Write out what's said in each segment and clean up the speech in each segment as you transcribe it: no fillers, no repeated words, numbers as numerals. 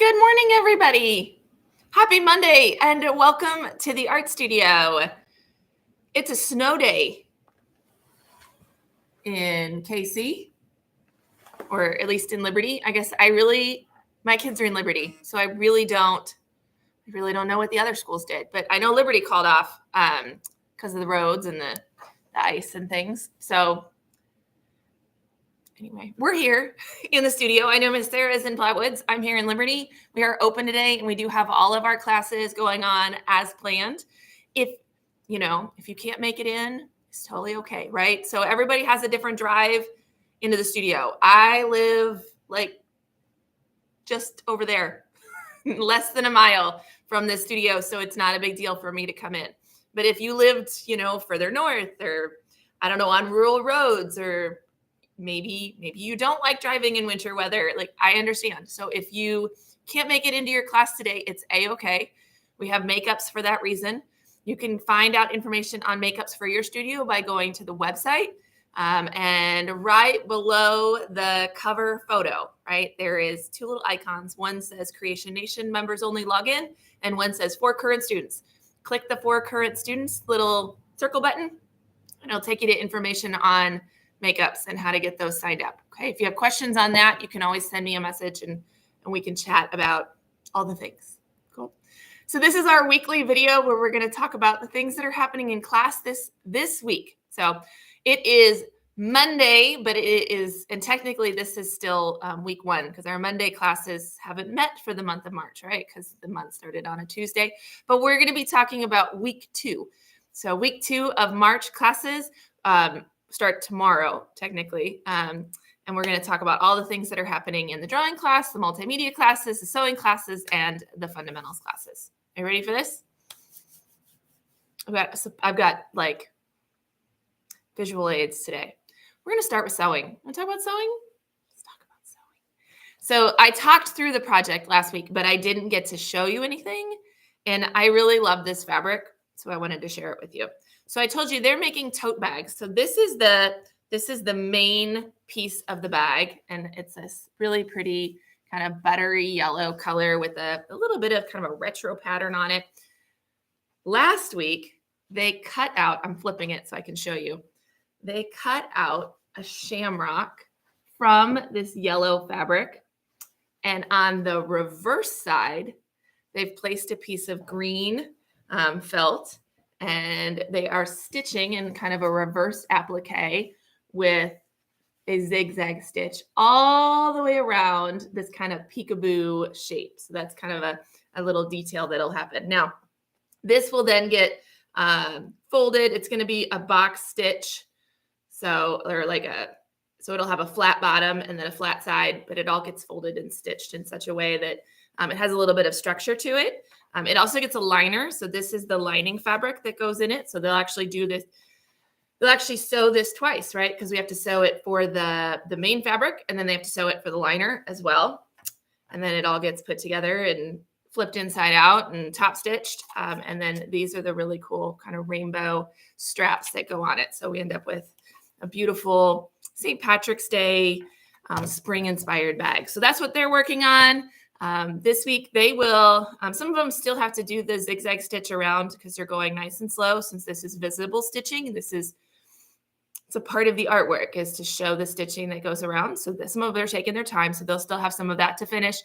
Good morning, everybody. Happy Monday and welcome to the art studio. It's a snow day in KC, or at least in Liberty. I guess my kids are in Liberty, so I really don't know what the other schools did, but I know Liberty called off because of the roads and the ice and things. So anyway, we're here in the studio. I know Miss Sarah is in Flatwoods. I'm here in Liberty. We are open today, and we do have all of our classes going on as planned. If you can't make it in, it's totally okay, right? So everybody has a different drive into the studio. I live like just over there, less than a mile from the studio, so it's not a big deal for me to come in. But if you lived, further north, or I don't know, on rural roads, or maybe you don't like driving in winter weather, like I understand. So if you can't make it into your class today, it's a-okay. We have makeups for that reason. You can find out information on makeups for your studio by going to the website. And right below the cover photo, right, there is two little icons. One says Creation Nation members only login, and one says for current students. Click the for current students little circle button, and it'll take you to information on makeups and how to get those signed up. Okay, if you have questions on that, you can always send me a message and we can chat about all the things. Cool. So this is our weekly video where we're going to talk about the things that are happening in class this week. So it is Monday, but and technically this is still week 1 because our Monday classes haven't met for the month of March, right? Because the month started on a Tuesday. But we're going to be talking about week 2. So week 2 of March classes start tomorrow, technically. And we're going to talk about all the things that are happening in the drawing class, the multimedia classes, the sewing classes, and the fundamentals classes. Are you ready for this? I've got like visual aids today. We're going to start with sewing. Want to talk about sewing? Let's talk about sewing. So I talked through the project last week, but I didn't get to show you anything. And I really love this fabric, so I wanted to share it with you. So I told you they're making tote bags. So this is the main piece of the bag, and it's this really pretty kind of buttery yellow color with a little bit of kind of a retro pattern on it. Last week, they cut out, I'm flipping it so I can show you. They cut out a shamrock from this yellow fabric, and on the reverse side, they've placed a piece of green felt, and they are stitching in kind of a reverse applique with a zigzag stitch all the way around this kind of peekaboo shape. So that's kind of a little detail that'll happen. Now, this will then get folded. It's going to be a box stitch. So it'll have a flat bottom and then a flat side, but it all gets folded and stitched in such a way that it has a little bit of structure to it. It also gets a liner. So this is the lining fabric that goes in it. So they'll actually do this. They'll actually sew this twice, right? Because we have to sew it for the main fabric, and then they have to sew it for the liner as well. And then it all gets put together and flipped inside out and top stitched. And then these are the really cool kind of rainbow straps that go on it. So we end up with a beautiful St. Patrick's Day spring inspired bag. So that's what they're working on. This week they will, some of them still have to do the zigzag stitch around because they're going nice and slow since this is visible stitching. It's a part of the artwork is to show the stitching that goes around. So some of them are taking their time, so they'll still have some of that to finish.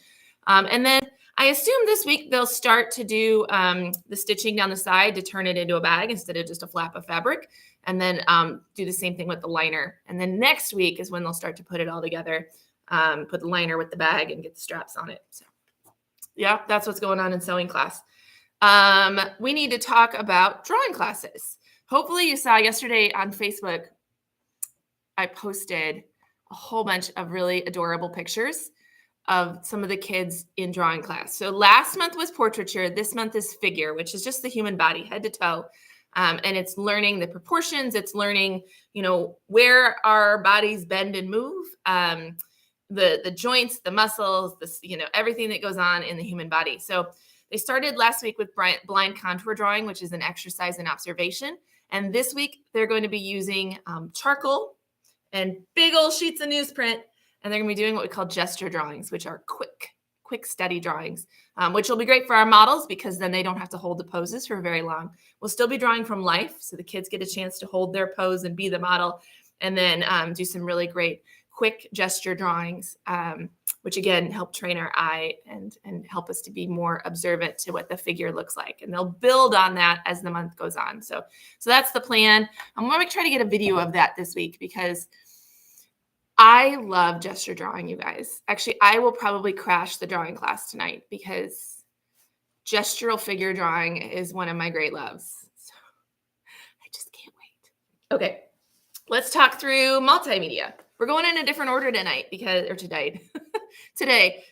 And then I assume this week they'll start to do the stitching down the side to turn it into a bag instead of just a flap of fabric. And then do the same thing with the liner. And then next week is when they'll start to put it all together, put the liner with the bag and get the straps on it. So yeah, that's what's going on in sewing class. We need to talk about drawing classes. Hopefully you saw yesterday on Facebook, I posted a whole bunch of really adorable pictures of some of the kids in drawing class. So last month was portraiture. This month is figure, which is just the human body, head to toe. And it's learning the proportions. It's learning, where our bodies bend and move, the joints, the muscles, everything that goes on in the human body. So they started last week with blind contour drawing, which is an exercise in observation. And this week they're going to be using charcoal and big old sheets of newsprint. And they're going to be doing what we call gesture drawings, which are quick quick steady drawings, which will be great for our models because then they don't have to hold the poses for very long. We'll still be drawing from life, so the kids get a chance to hold their pose and be the model, and then do some really great quick gesture drawings, which again help train our eye and help us to be more observant to what the figure looks like. And they'll build on that as the month goes on. So that's the plan. I'm going to try to get a video of that this week because I love gesture drawing, you guys. Actually, I will probably crash the drawing class tonight because gestural figure drawing is one of my great loves. So I just can't wait. Okay, let's talk through multimedia. We're going in a different order tonight today,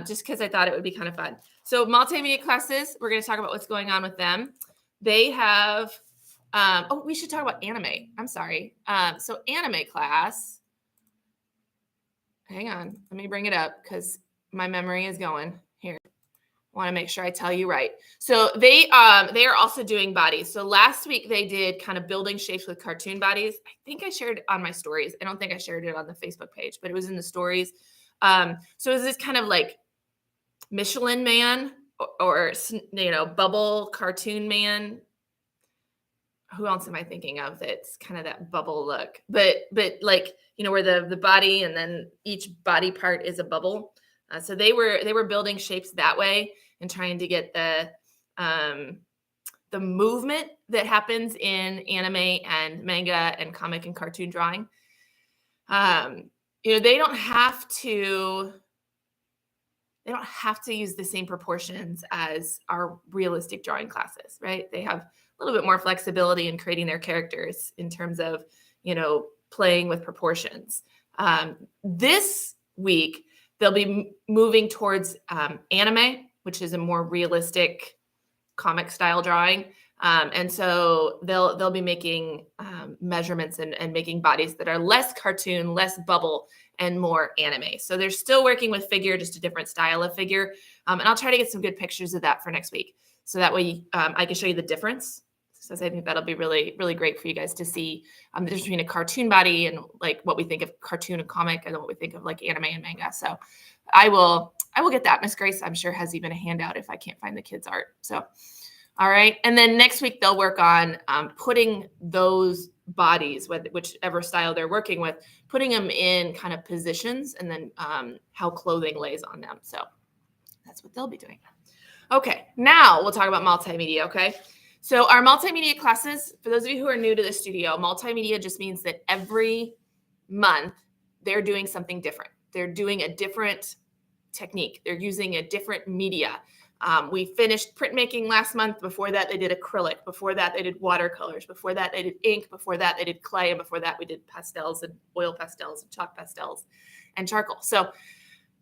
just because I thought it would be kind of fun. So multimedia classes, we're going to talk about what's going on with them. They have, we should talk about anime. I'm sorry. So anime class, hang on, let me bring it up because my memory is going here. I want to make sure I tell you right. So they are also doing bodies. So last week they did kind of building shapes with cartoon bodies. I think I shared it on my stories. I don't think I shared it on the Facebook page, but it was in the stories. So is this kind of like Michelin Man or bubble cartoon man? Who else am I thinking of that's kind of that bubble look? But like, where the body and then each body part is a bubble. So they were building shapes that way and trying to get the movement that happens in anime and manga and comic and cartoon drawing. They don't have to use the same proportions as our realistic drawing classes, right? They have a little bit more flexibility in creating their characters in terms of, playing with proportions. This week, they'll be moving towards anime, which is a more realistic comic style drawing. And so they'll be making measurements and making bodies that are less cartoon, less bubble, and more anime. So they're still working with figure, just a different style of figure. And I'll try to get some good pictures of that for next week. So that way I can show you the difference. So I think that'll be really, really great for you guys to see the difference between a cartoon body and like what we think of cartoon and comic and what we think of like anime and manga. So I will get that. Miss Grace, I'm sure, has even a handout if I can't find the kids' art. So, all right. And then next week they'll work on putting those bodies, whichever style they're working with, putting them in kind of positions and then how clothing lays on them. So that's what they'll be doing. Okay. Now we'll talk about multimedia. Okay. So our multimedia classes, for those of you who are new to the studio, multimedia just means that every month they're doing something different. They're doing a different technique. They're using a different media. We finished printmaking last month. Before that, they did acrylic. Before that, they did watercolors. Before that, they did ink. Before that, they did clay. And before that, we did pastels and oil pastels and chalk pastels and charcoal. So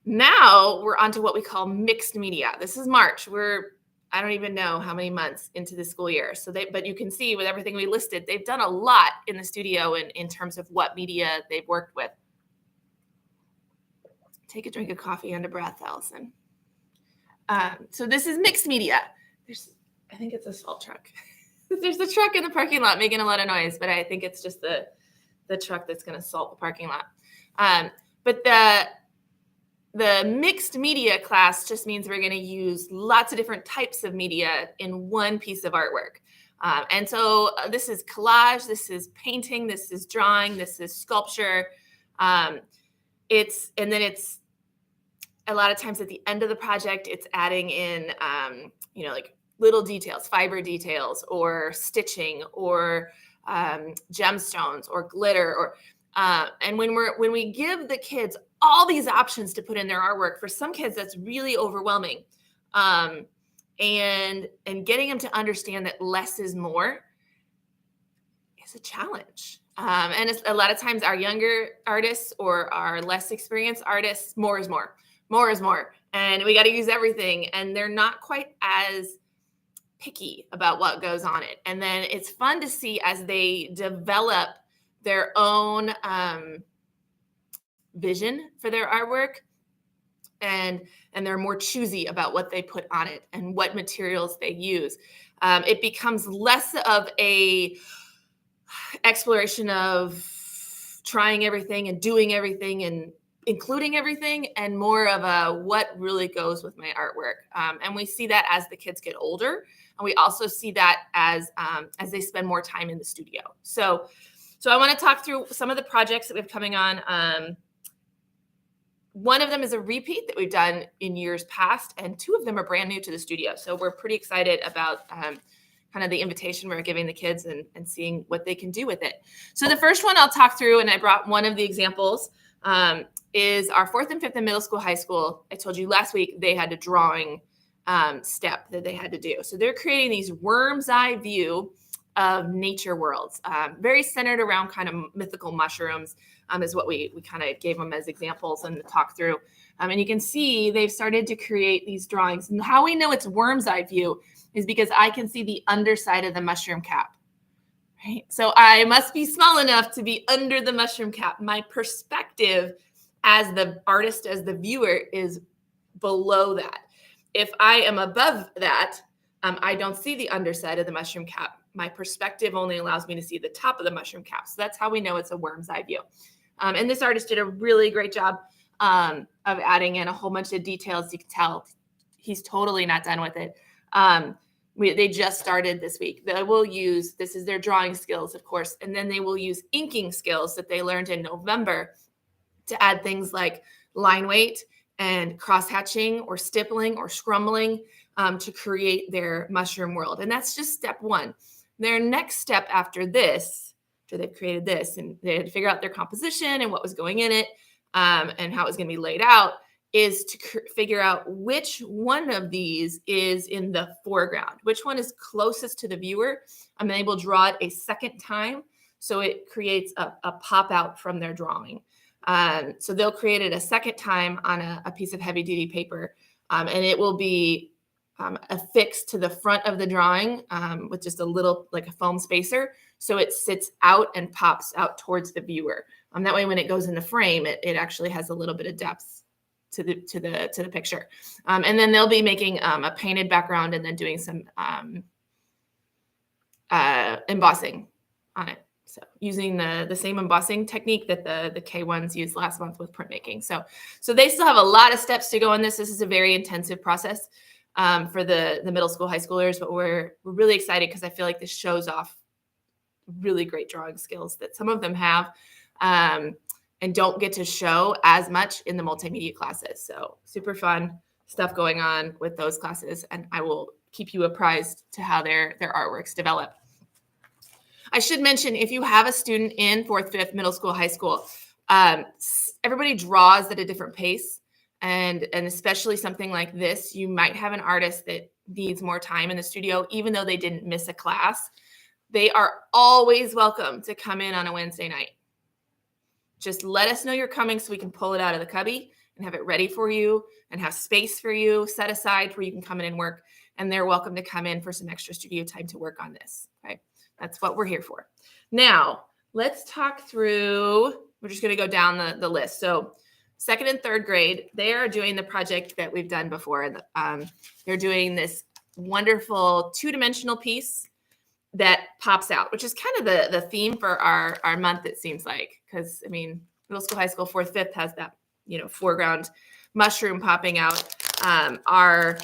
now we're on to what we call mixed media. This is March. I don't even know how many months into the school year. But you can see with everything we listed, they've done a lot in the studio in terms of what media they've worked with. Take a drink of coffee under breath, Allison. So this is mixed media. I think it's a salt truck. There's a truck in the parking lot making a lot of noise, but I think it's just the truck that's going to salt the parking lot. But the mixed media class just means we're going to use lots of different types of media in one piece of artwork. And so this is collage, this is painting, this is drawing, this is sculpture. It's a lot of times at the end of the project, it's adding in, like little details, fiber details, or stitching, or gemstones, or glitter, and when we give the kids all these options to put in their artwork, for some kids that's really overwhelming, and getting them to understand that less is more is a challenge. And it's, a lot of times our younger artists or our less experienced artists, more is more. More is more. And we got to use everything. And they're not quite as picky about what goes on it. And then it's fun to see as they develop their own vision for their artwork. And they're more choosy about what they put on it and what materials they use. It becomes less of a exploration of trying everything and doing everything and including everything and more of a what really goes with my artwork. And we see that as the kids get older, and we also see that as they spend more time in the studio. So I want to talk through some of the projects that we have coming on. One of them is a repeat that we've done in years past, and 2 of them are brand new to the studio. So we're pretty excited about kind of the invitation we're giving the kids and seeing what they can do with it. So the first one I'll talk through, and I brought one of the examples, is our 4th and 5th in middle school, high school. I told you last week they had a drawing step that they had to do. So they're creating these worm's eye view of nature worlds, very centered around kind of mythical mushrooms, is what we kind of gave them as examples and talk through. And you can see they've started to create these drawings. And how we know it's worm's eye view is because I can see the underside of the mushroom cap. Right? So I must be small enough to be under the mushroom cap. My perspective as the artist, as the viewer, is below that. If I am above that, I don't see the underside of the mushroom cap. My perspective only allows me to see the top of the mushroom cap. So that's how we know it's a worm's eye view. And this artist did a really great job of adding in a whole bunch of details. You can tell he's totally not done with it. They just started this week. They will use, this is their drawing skills, of course, and then they will use inking skills that they learned in November to add things like line weight and cross-hatching or stippling or scrumbling to create their mushroom world. And that's just step 1. Their next step after this, after they've created this, and they had to figure out their composition and what was going in it and how it was going to be laid out, is to figure out which one of these is in the foreground, which one is closest to the viewer. And they will draw it a second time, so it creates a pop out from their drawing. So they'll create it a second time on a piece of heavy duty paper, and it will be affixed to the front of the drawing with just a little, like a foam spacer, so it sits out and pops out towards the viewer. That way, when it goes in the frame, it actually has a little bit of depth to the picture. And then they'll be making a painted background and then doing some embossing on it. So using the same embossing technique that the K1s used last month with printmaking. So they still have a lot of steps to go on this. This is a very intensive process for the middle school, high schoolers, but we're really excited because I feel like this shows off really great drawing skills that some of them have and don't get to show as much in the multimedia classes. So super fun stuff going on with those classes, and I will keep you apprised to how their artworks develop. I should mention, if you have a student in 4th, 5th, middle school, high school, everybody draws at a different pace. And especially something like this, you might have an artist that needs more time in the studio, even though they didn't miss a class. They are always welcome to come in on a Wednesday night. Just let us know you're coming so we can pull it out of the cubby and have it ready for you and have space for you set aside where you can come in and work. And they're welcome to come in for some extra studio time to work on this. Okay, that's what we're here for. Now, let's talk through, we're just going to go down the list. So 2nd and 3rd grade, they are doing the project that we've done before. They're doing this wonderful 2-dimensional piece that pops out, which is kind of the theme for our month, it seems like. Because, I mean, middle school, high school, 4th, 5th has that, foreground mushroom popping out. Our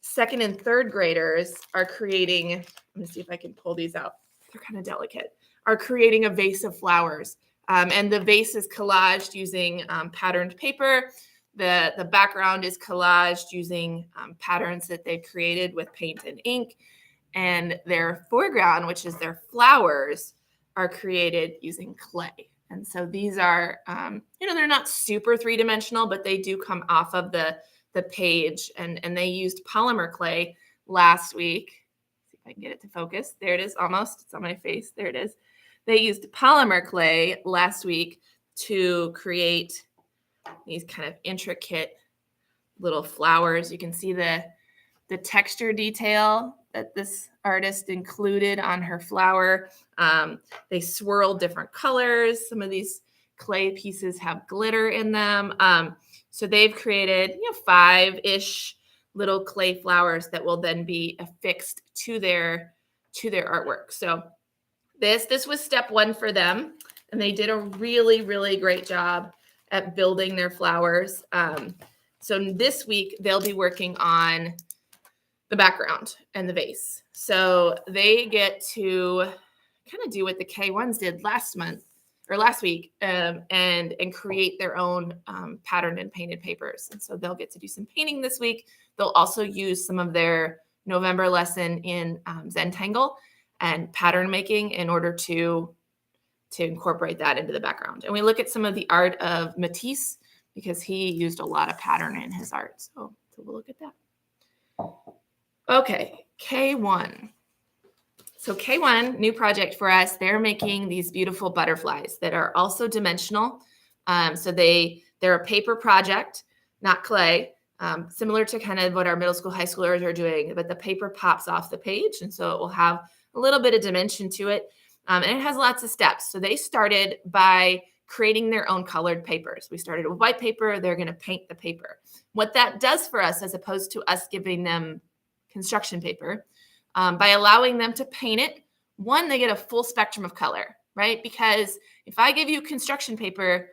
2nd and 3rd graders are creating, let me see if I can pull these out. They're kind of delicate. Are creating a vase of flowers. And the vase is collaged using patterned paper. The background is collaged using patterns that they've created with paint and ink. And their foreground, which is their flowers, are created using clay. And so these are, they're not super 3-dimensional, but they do come off of the page. And they used polymer clay last week. See if I can get it to focus. There it is, almost. It's on my face. There it is. They used polymer clay last week to create these kind of intricate little flowers. You can see the texture detail that this artist included on her flower. They swirled different colors. Some of these clay pieces have glitter in them. So they've created 5-ish little clay flowers that will then be affixed to their artwork. So this was step 1 for them, and they did a really, really great job at building their flowers. So this week they'll be working on the background and the vase. So they get to kind of do what the K1s did last week, and create their own patterned and painted papers. And so they'll get to do some painting this week. They'll also use some of their November lesson in Zentangle and pattern making in order to incorporate that into the background. And we look at some of the art of Matisse because he used a lot of pattern in his art. So we'll look at that. Okay, K1. So K1, new project for us. They're making these beautiful butterflies that are also dimensional. So they're a paper project, not clay, similar to kind of what our middle school, high schoolers are doing, but the paper pops off the page. And so it will have a little bit of dimension to it. And it has lots of steps. So they started by creating their own colored papers. We started with white paper. They're going to paint the paper. What that does for us, as opposed to us giving them construction paper, by allowing them to paint it, one, they get a full spectrum of color, right? Because if I give you construction paper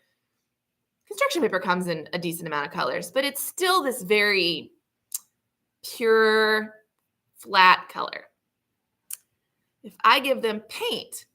comes in a decent amount of colors, but it's still this very pure, flat color. If I give them paint,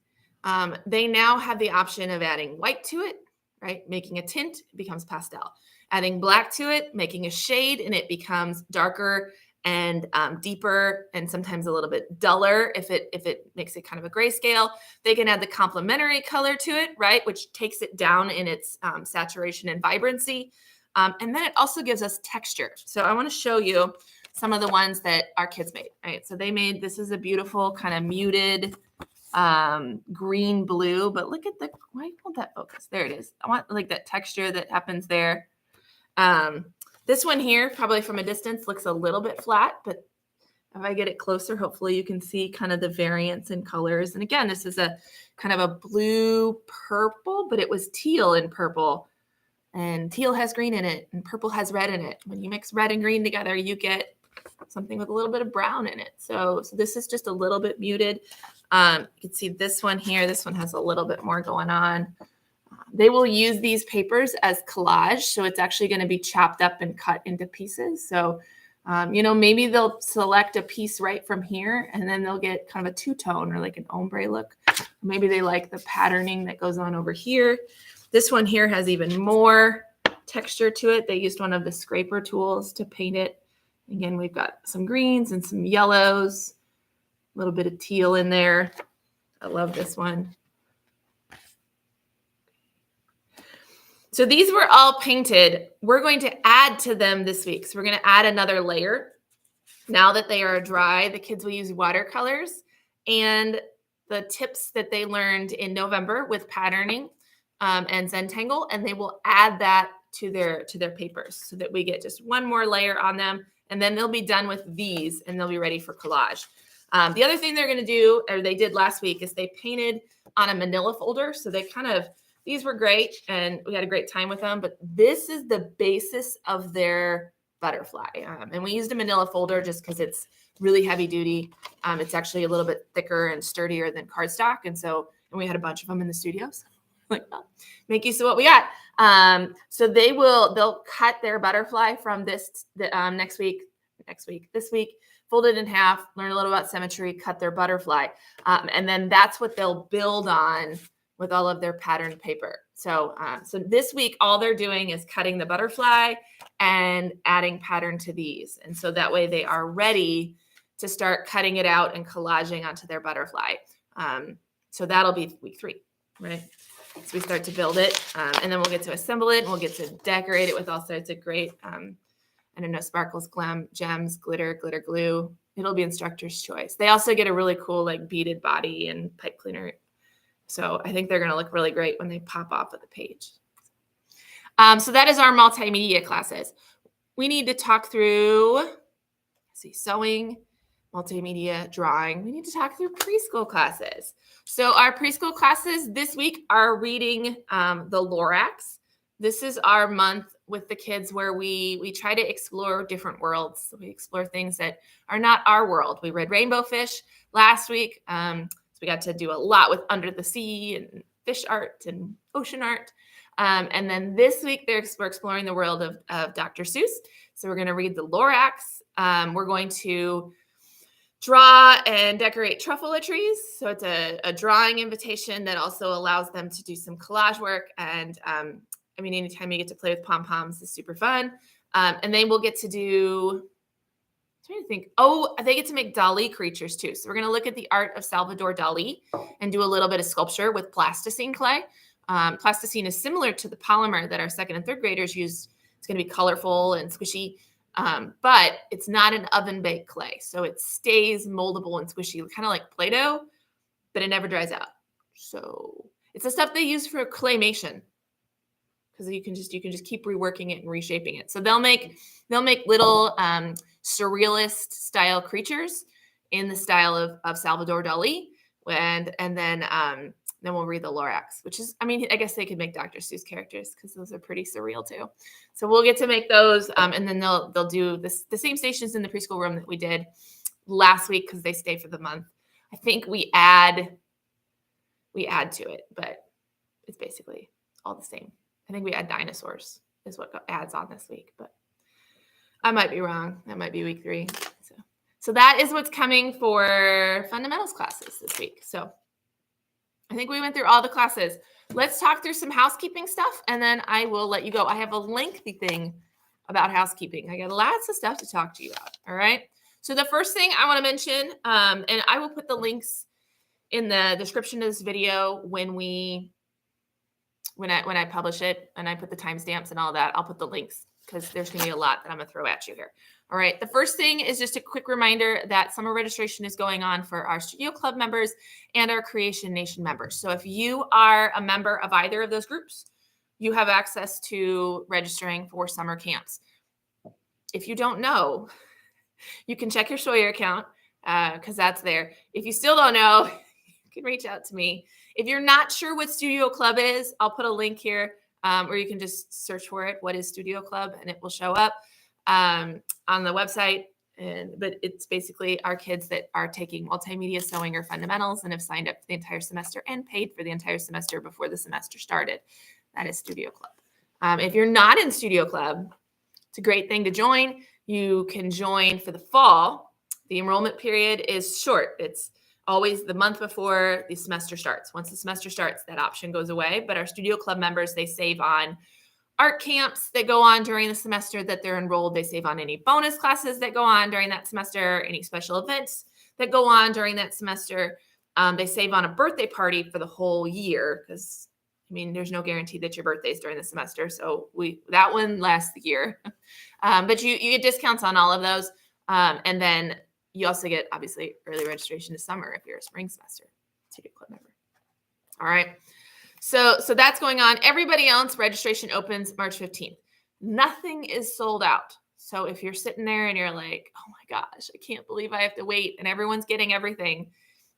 they now have the option of adding white to it, right? Making a tint, it becomes pastel. Adding black to it, making a shade, and it becomes darker and deeper, and sometimes a little bit duller if it makes it kind of a grayscale. They can add the complementary color to it, right, which takes it down in its saturation and vibrancy. And then it also gives us texture. So I want to show you some of the ones that our kids made, right? So they made, this is a beautiful kind of muted green blue, but look at why won't that focus? There it is. I want like that texture that happens there. This one here, probably from a distance, looks a little bit flat, but if I get it closer, hopefully you can see kind of the variance in colors. And again, this is a kind of a blue purple, but it was teal and purple, and teal has green in it and purple has red in it. When you mix red and green together, you get something with a little bit of brown in it. So this is just a little bit muted. You can see this one here. This one has a little bit more going on. They will use these papers as collage. So it's actually going to be chopped up and cut into pieces. So, maybe they'll select a piece right from here and then they'll get kind of a two-tone or like an ombre look. Maybe they like the patterning that goes on over here. This one here has even more texture to it. They used one of the scraper tools to paint it. Again, we've got some greens and some yellows, a little bit of teal in there. I love this one. So these were all painted. We're going to add to them this week. So we're going to add another layer. Now that they are dry, the kids will use watercolors and the tips that they learned in November with patterning and Zentangle, and they will add that to their papers so that we get just one more layer on them, and then they'll be done with these and they'll be ready for collage. The other thing they're going to do, or they did last week, is they painted on a manila folder. So these were great and we had a great time with them, but this is the basis of their butterfly. And we used a manila folder just because it's really heavy duty. It's actually a little bit thicker and sturdier than cardstock. And we had a bunch of them in the studios. Like, well, make use of what we got. So they'll cut their butterfly from this this week, fold it in half, learn a little about symmetry, cut their butterfly. And then that's what they'll build on with all of their patterned paper. So this week, all they're doing is cutting the butterfly and adding pattern to these. And so that way they are ready to start cutting it out and collaging onto their butterfly. So that'll be week 3, right? So we start to build it, and then we'll get to assemble it, and we'll get to decorate it with all sorts of great, sparkles, glam, gems, glitter glue. It'll be instructor's choice. They also get a really cool like beaded body and pipe cleaner. So I think they're going to look really great when they pop off of the page. So that is our multimedia classes. We need to talk through, sewing, multimedia, drawing. We need to talk through preschool classes. So our preschool classes this week are reading the Lorax. This is our month with the kids where we try to explore different worlds. So we explore things that are not our world. We read Rainbow Fish last week. So we got to do a lot with Under the Sea and fish art and ocean art. And then this week we're exploring the world of Dr. Seuss. So we're going to read the Lorax. We're going to draw and decorate truffula trees. So it's a drawing invitation that also allows them to do some collage work. And anytime you get to play with pom-poms is super fun. And then we'll get to do, I'm trying to think, they get to make Dali creatures too. So we're going to look at the art of Salvador Dali and do a little bit of sculpture with plasticine clay. Plasticine is similar to the polymer that our second and third graders use. It's going to be colorful and squishy. But it's not an oven-baked clay. So it stays moldable and squishy, kind of like Play-Doh, but it never dries out. So it's the stuff they use for claymation, because you can just keep reworking it and reshaping it. So they'll make little surrealist style creatures in the style of Salvador Dali. And then we'll read the Lorax, which is, I guess they could make Dr. Seuss characters because those are pretty surreal too. So we'll get to make those. And then they'll do the same stations in the preschool room that we did last week because they stay for the month. I think we add to it, but it's basically all the same. I think we add dinosaurs is what adds on this week, but I might be wrong. That might be week 3. So that is what's coming for fundamentals classes this week. So I think we went through all the classes. Let's talk through some housekeeping stuff, and then I will let you go. I have a lengthy thing about housekeeping. I got lots of stuff to talk to you about, all right? So the first thing I want to mention, and I will put the links in the description of this video when I publish it, and I put the timestamps and all that. I'll put the links because there's going to be a lot that I'm going to throw at you here. All right. The first thing is just a quick reminder that summer registration is going on for our Studio Club members and our Creation Nation members. So if you are a member of either of those groups, you have access to registering for summer camps. If you don't know, you can check your Sawyer account because that's there. If you still don't know, you can reach out to me. If you're not sure what Studio Club is, I'll put a link here, or you can just search for it. What is Studio Club? And it will show up on the website. But it's basically our kids that are taking multimedia, sewing, or fundamentals and have signed up for the entire semester and paid for the entire semester before the semester started. That is Studio Club. If you're not in Studio Club, it's a great thing to join. You can join for the fall. The enrollment period is short. It's always the month before the semester starts. Once the semester starts, that option goes away. But our Studio Club members, they save on art camps that go on during the semester that they're enrolled. They save on any bonus classes that go on during that semester, any special events that go on during that semester. They save on a birthday party for the whole year because, there's no guarantee that your birthday's during the semester. So that one lasts the year. But you get discounts on all of those. And then you also get, obviously, early registration to summer if you're a spring semester Studio Club member. All right. So that's going on. Everybody else, registration opens March 15th. Nothing is sold out. So if you're sitting there and you're like, oh my gosh, I can't believe I have to wait and everyone's getting everything,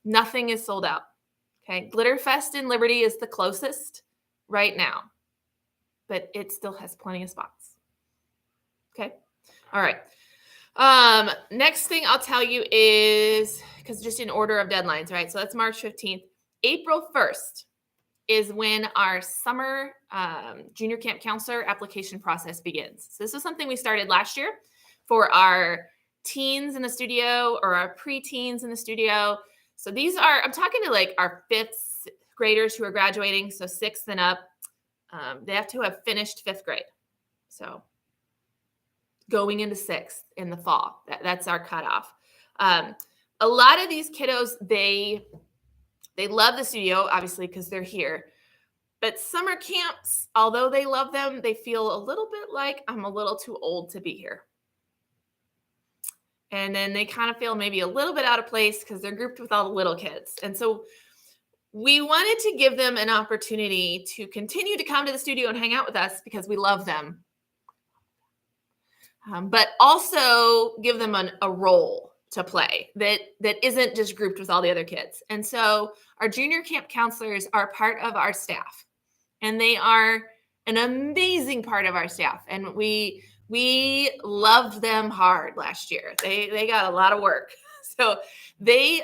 nothing is sold out. Okay. Glitterfest in Liberty is the closest right now, but it still has plenty of spots. Okay. All right. Next thing I'll tell you is, because just in order of deadlines, right? So that's March 15th. April 1st is when our summer junior camp counselor application process begins. So this is something we started last year for our teens in the studio or our preteens in the studio. So these are, I'm talking to like our 5th graders who are graduating. So 6th and up, they have to have finished 5th grade. So going into 6th in the fall, that's our cutoff. A lot of these kiddos, they love the studio, obviously, because they're here. But summer camps, although they love them, they feel a little bit like I'm a little too old to be here. And then they kind of feel maybe a little bit out of place because they're grouped with all the little kids. And so we wanted to give them an opportunity to continue to come to the studio and hang out with us because we love them. But also give them a role to play that isn't just grouped with all the other kids. And so our junior camp counselors are part of our staff, and they are an amazing part of our staff. And we loved them hard last year. They got a lot of work. So they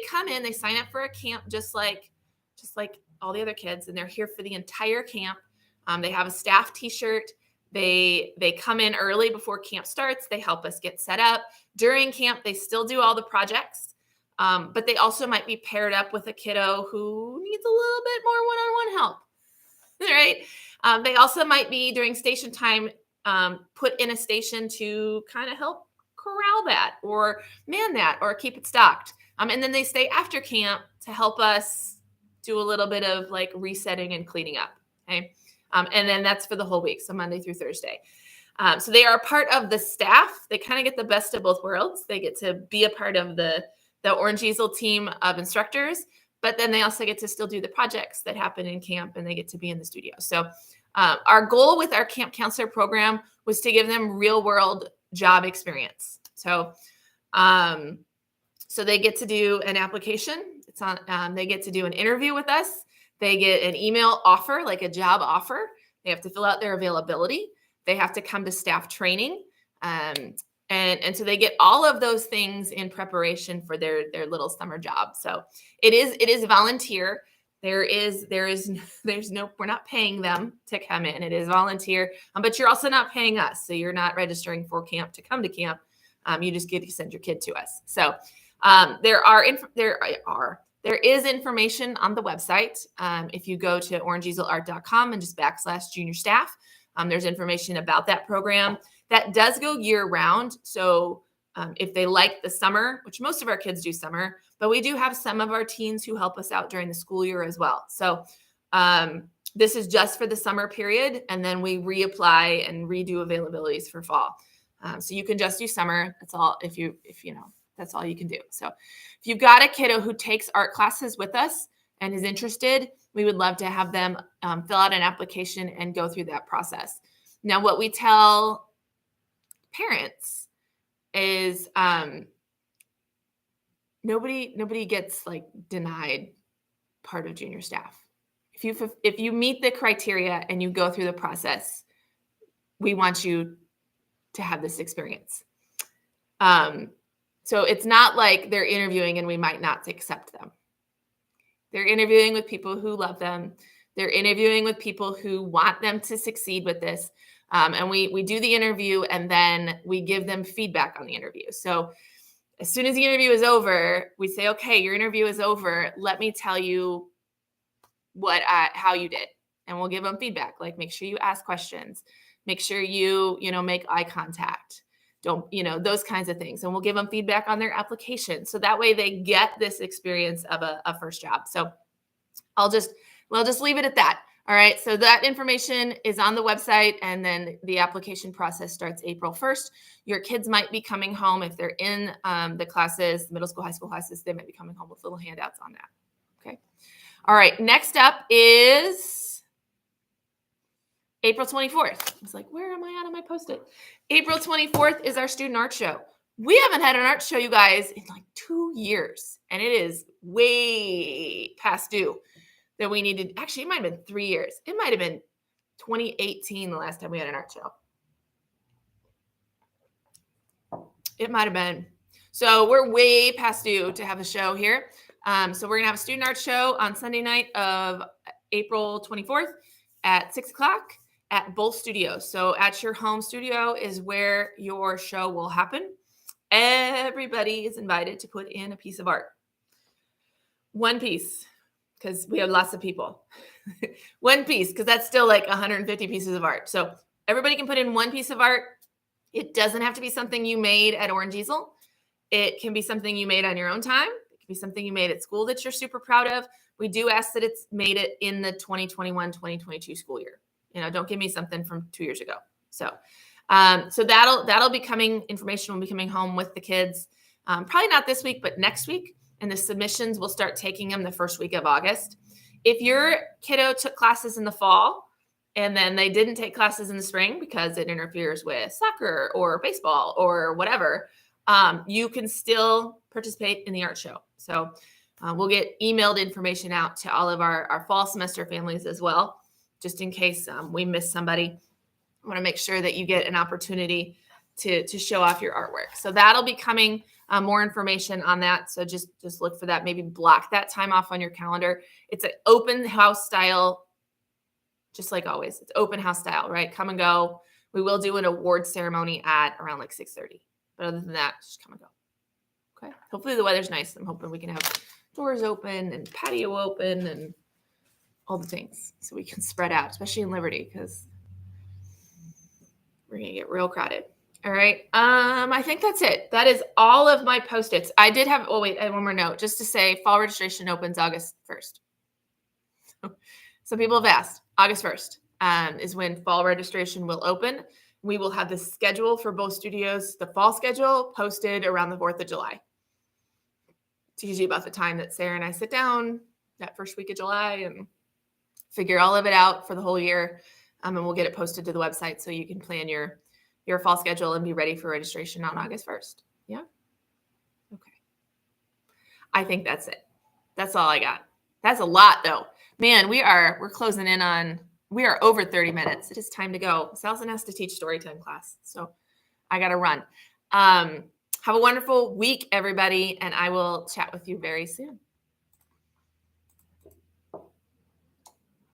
come in, they sign up for a camp just like all the other kids, and they're here for the entire camp. They have a staff t-shirt. They come in early before camp starts. They help us get set up. During camp, they still do all the projects, but they also might be paired up with a kiddo who needs a little bit more one-on-one help, right? They also might be, during station time, put in a station to kind of help corral that or man that or keep it stocked. And then they stay after camp to help us do a little bit of like resetting and cleaning up. Okay. And then that's for the whole week. So Monday through Thursday. So they are a part of the staff. They kind of get the best of both worlds. They get to be a part of the Orange Easel team of instructors, but then they also get to still do the projects that happen in camp, and they get to be in the studio. So our goal with our camp counselor program was to give them real world job experience. So, so they get to do an application. It's on, they get to do an interview with us. They get an email offer, like a job offer. They have to fill out their availability. They have to come to staff training. And so they get all of those things in preparation for their little summer job. So it is volunteer. There's no, we're not paying them to come in. It is volunteer, but you're also not paying us. So you're not registering for camp to come to camp. You just get to send your kid to us. So there is information on the website. If you go to orangeeaselart.com and just /junior staff, there's information about that program. That does go year round. So if they like the summer, which most of our kids do summer, but we do have some of our teens who help us out during the school year as well. So this is just for the summer period, and then we reapply and redo availabilities for fall. So you can just do summer. That's all. If you know, that's all you can do. So if you've got a kiddo who takes art classes with us and is interested, we would love to have them fill out an application and go through that process. Now, what we tell parents is nobody gets like denied part of junior staff. If you meet the criteria and you go through the process, we want you to have this experience. So it's not like they're interviewing and we might not accept them. They're interviewing with people who love them. They're interviewing with people who want them to succeed with this. And we do the interview, and then we give them feedback on the interview. So as soon as the interview is over, we say, okay, your interview is over. Let me tell you how you did. And we'll give them feedback. Like, make sure you ask questions. Make sure you make eye contact. Don't, those kinds of things. And we'll give them feedback on their application. So that way they get this experience of a first job. So we'll just leave it at that. All right. So that information is on the website, and then the application process starts April 1st. Your kids might be coming home if they're in the classes, middle school, high school classes, they might be coming home with little handouts on that. Okay. All right. Next up is April 24th. I was like, where am I at on my Post-it? April 24th is our student art show. We haven't had an art show, you guys, in like 2 years, and it is way past due. That we needed, actually, it might have been 3 years. It might have been 2018 the last time we had an art show. It might have been. So we're way past due to have a show here. So we're going to have a student art show on Sunday night of April 24th at 6 o'clock at both studios. So at your home studio is where your show will happen. Everybody is invited to put in a piece of art. One piece. Because we have lots of people. One piece, because that's still like 150 pieces of art. So everybody can put in one piece of art. It doesn't have to be something you made at Orange Easel. It can be something you made on your own time. It can be something you made at school that you're super proud of. We do ask that it's made it in the 2021-2022 school year. Don't give me something from 2 years ago. So that'll be coming. Information will be coming home with the kids. Probably not this week, but next week. And the submissions, we'll start taking them the first week of August. If your kiddo took classes in the fall and then they didn't take classes in the spring because it interferes with soccer or baseball or whatever, you can still participate in the art show. So we'll get emailed information out to all of our fall semester families as well, just in case we miss somebody. I want to make sure that you get an opportunity to show off your artwork. So that'll be coming. More information on that. So just look for that. Maybe block that time off on your calendar. It's an open house style just like always. It's open house style, right? Come and go. We will do an award ceremony at around like 6:30. But other than that, just come and go. Okay. Hopefully the weather's nice. I'm hoping we can have doors open and patio open and all the things so we can spread out, especially in Liberty, because we're going to get real crowded. All right. I think that's it. That is all of my Post-its. I did have, oh wait, I have one more note just to say fall registration opens August 1st. Some people have asked. August 1st is when fall registration will open. We will have the schedule for both studios, the fall schedule, posted around the 4th of July. It's usually about the time that Sarah and I sit down that first week of July and figure all of it out for the whole year. And we'll get it posted to the website so you can plan your fall schedule and be ready for registration on August 1st. Yeah? Okay. I think that's it. That's all I got. That's a lot though. Man, we're closing in on, we are over 30 minutes. It is time to go. Salson has to teach storytime class. So I got to run. Have a wonderful week, everybody. And I will chat with you very soon.